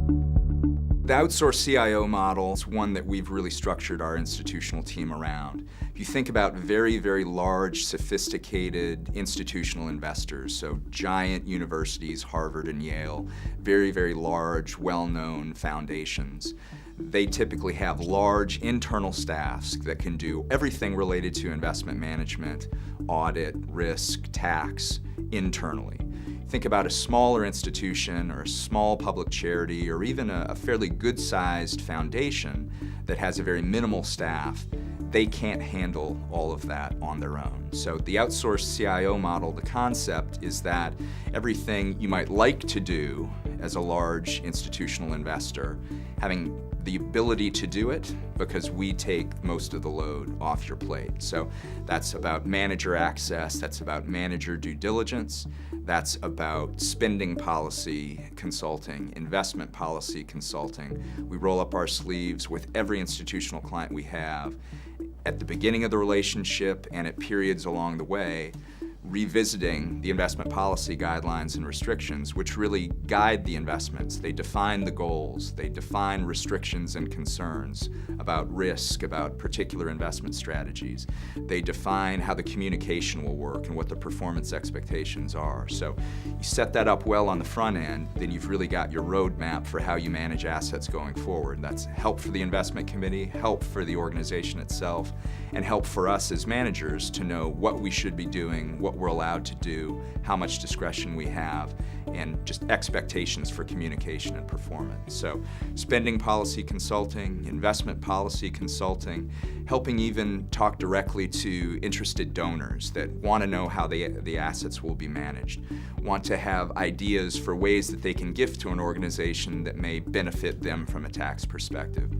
The Outsource CIO model is one that we've really structured our institutional team around. If you think about very, very large, sophisticated institutional investors, so giant universities, Harvard and Yale, very, very large, well-known foundations, they typically have large internal staffs that can do everything related to investment management, audit, risk, tax, internally. Think about a smaller institution or a small public charity or even a fairly good-sized foundation that has a very minimal staff. They can't handle all of that on their own. So the outsourced CIO model, the concept is that everything you might like to do as a large institutional investor, having the ability to do it because we take most of the load off your plate. So that's about manager access, that's about manager due diligence, that's about spending policy consulting, investment policy consulting. We roll up our sleeves with every institutional client we have at the beginning of the relationship and at periods along the way, revisiting the investment policy guidelines and restrictions, which really guide the investments. They define the goals, they define restrictions and concerns about risk, about particular investment strategies. They define how the communication will work and what the performance expectations are. So you set that up well on the front end, then you've really got your roadmap for how you manage assets going forward. That's help for the investment committee, help for the organization itself, and help for us as managers to know what we should be doing, what we're allowed to do, how much discretion we have, and just expectations for communication and performance. So spending policy consulting, investment policy consulting, helping even talk directly to interested donors that want to know how the assets will be managed, want to have ideas for ways that they can give to an organization that may benefit them from a tax perspective.